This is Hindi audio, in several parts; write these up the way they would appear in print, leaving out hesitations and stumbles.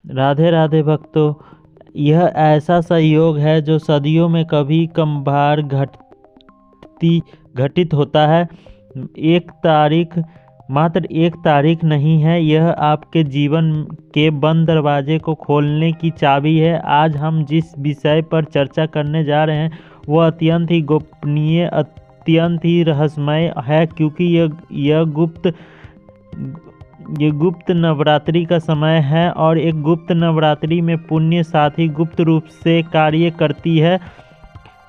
राधे राधे भक्तों, यह ऐसा संयोग है जो सदियों में कभी कम बार घटित होता है। एक तारीख, मात्र एक तारीख नहीं है, यह आपके जीवन के बंद दरवाजे को खोलने की चाबी है। आज हम जिस विषय पर चर्चा करने जा रहे हैं वह अत्यंत ही गोपनीय, अत्यंत ही रहस्यमय है, क्योंकि ये गुप्त नवरात्रि का समय है और एक गुप्त नवरात्रि में पुण्य साथी गुप्त रूप से कार्य करती है।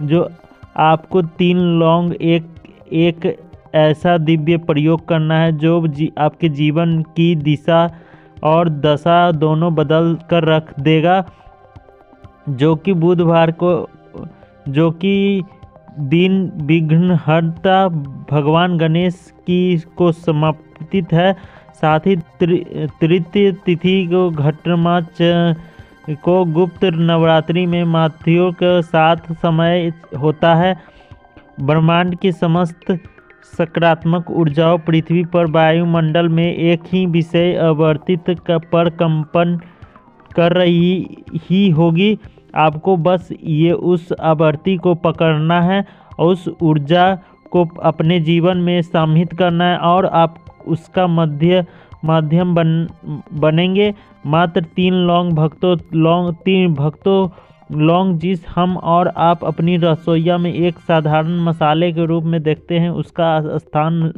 जो आपको 3 लौंग एक ऐसा दिव्य प्रयोग करना है जो आपके जीवन की दिशा और दशा दोनों बदल कर रख देगा। जो कि बुधवार को, जो कि दिन विघ्नहर्ता भगवान गणेश को समर्पित है। साथ ही तृतीय तिथि को घटमाच को गुप्त नवरात्रि में माथियों के साथ समय होता है। ब्रह्मांड की समस्त सकारात्मक ऊर्जाओं पृथ्वी पर वायुमंडल में एक ही विषय आवर्तित पर कंपन कर रही ही होगी। आपको बस ये उस आवर्ती को पकड़ना है, उस ऊर्जा को अपने जीवन में सम्मिलित करना है और आप उसका माध्यम बनेंगे। मात्र 3 लौंग जिस हम और आप अपनी रसोईया में एक साधारण मसाले के रूप में देखते हैं, उसका स्थान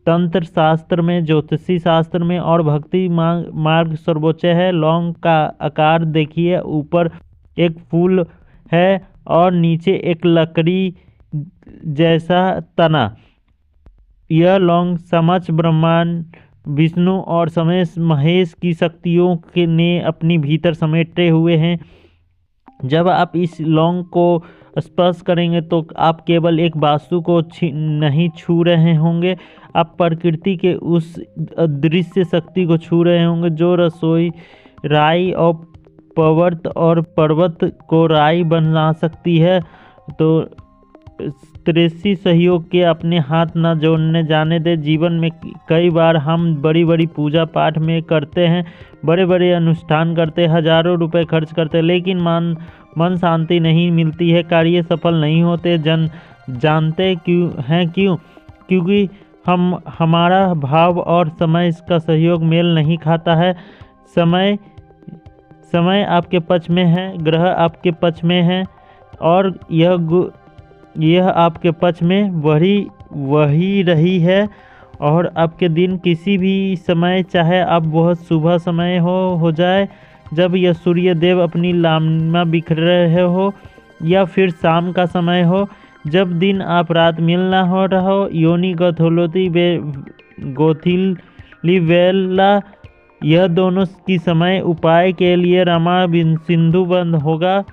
तंत्र शास्त्र में, ज्योतिषी शास्त्र में और भक्ति मार्ग सर्वोच्च है। लौंग का आकार देखिए, ऊपर एक फूल है और नीचे एक लकड़ी जैसा तना। यह लौंग समक्ष ब्रह्मांड, विष्णु और समेत महेश की शक्तियों ने अपनी भीतर समेटे हुए हैं। जब आप इस लौंग को स्पर्श करेंगे तो आप केवल एक वास्तु को नहीं छू रहे होंगे, आप प्रकृति के उस अदृश्य शक्ति को छू रहे होंगे जो रसोई राई और पर्वत को राई बना सकती है। तो त्रेसी सहयोग के अपने हाथ न जोड़ने जाने दे। जीवन में कई बार हम बड़ी बड़ी पूजा पाठ में करते हैं, बड़े बड़े अनुष्ठान करते हैं, हजारों रुपए खर्च करते हैं, लेकिन मन शांति नहीं मिलती है, कार्य सफल नहीं होते। जानते क्यों? क्योंकि हमारा भाव और समय इसका सहयोग मेल नहीं खाता है। समय आपके पक्ष में है, ग्रह आपके पक्ष में है और यह आपके पक्ष में वही रही है। और आपके दिन किसी भी समय, चाहे आप बहुत सुबह समय हो जाए जब यह सूर्य देव अपनी लालिमा बिखर रहे हो, या फिर शाम का समय हो जब दिन आप रात मिल ना हो रहा हो। योनि गोथिली वेला, यह दोनों की समय उपाय के लिए रमा सिंधु बंद होगा।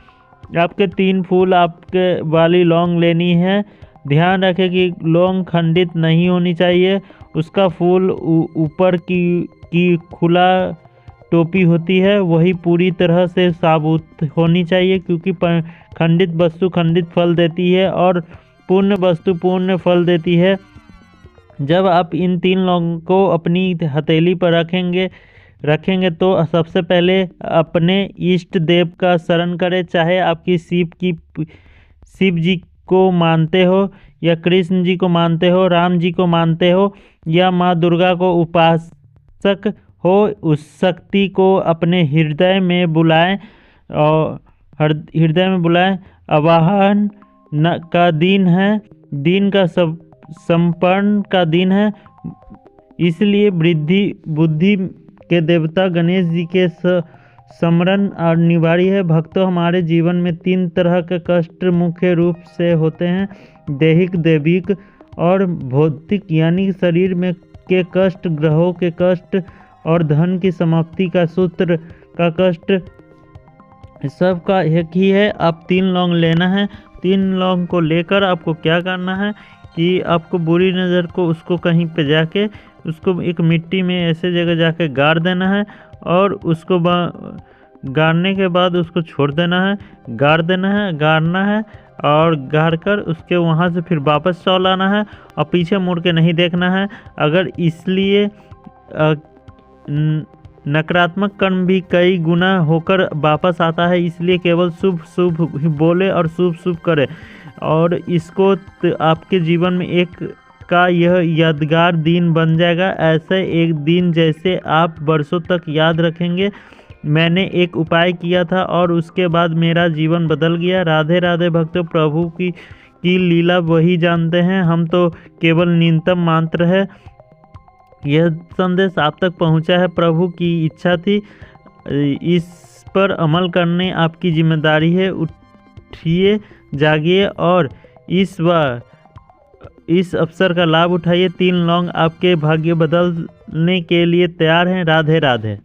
आपके 3 फूल आपके वाली लौंग लेनी है। ध्यान रखें कि लौंग खंडित नहीं होनी चाहिए, उसका फूल ऊपर की खुला टोपी होती है वही पूरी तरह से साबुत होनी चाहिए, क्योंकि खंडित वस्तु खंडित फल देती है और पूर्ण वस्तु पूर्ण फल देती है। जब आप इन 3 लौंग को अपनी हथेली पर रखेंगे तो सबसे पहले अपने इष्ट देव का शरण करें, चाहे आपकी शिव जी को मानते हो या कृष्ण जी को मानते हो, राम जी को मानते हो या माँ दुर्गा को उपासक हो, उस शक्ति को अपने हृदय में बुलाएं आवाहन का दिन है, दिन का संपन्न का दिन है, इसलिए बुद्धि के देवता गणेश जी के स्मरण अनिवार्य है। भक्तों, हमारे जीवन में 3 तरह के कष्ट मुख्य रूप से होते हैं, दैहिक, दैविक और भौतिक, यानी शरीर में के कष्ट, ग्रहों के कष्ट और धन की समाप्ति का सूत्र का कष्ट। सबका एक ही है। आप 3 लौंग लेना है। 3 लौंग को लेकर आपको क्या करना है कि आपको बुरी नज़र को उसको कहीं पे जाके उसको एक मिट्टी में ऐसे जगह जाके गाड़ देना है और उसको गाड़ने के बाद उसको छोड़ देना है, गाड़ना है और गाड़ कर उसके वहाँ से फिर वापस चल आना है और पीछे मुड़ के नहीं देखना है। अगर इसलिए नकारात्मक कर्म भी कई गुना होकर वापस आता है, इसलिए केवल शुभ शुभ ही बोले और शुभ शुभ करें। और इसको आपके जीवन में एक का यह यादगार दिन बन जाएगा। ऐसे एक दिन जैसे आप वर्षों तक याद रखेंगे। मैंने एक उपाय किया था और उसके बाद मेरा जीवन बदल गया। राधे राधे भक्तों, प्रभु की लीला वही जानते हैं, हम तो केवल न्यूनतम मात्र है। यह संदेश आप तक पहुंचा है, प्रभु की इच्छा थी, इस पर अमल करने आपकी जिम्मेदारी है। उठिए, जागिए और इस अवसर का लाभ उठाइए। 3 लौंग आपके भाग्य बदलने के लिए तैयार हैं। राधे राधे।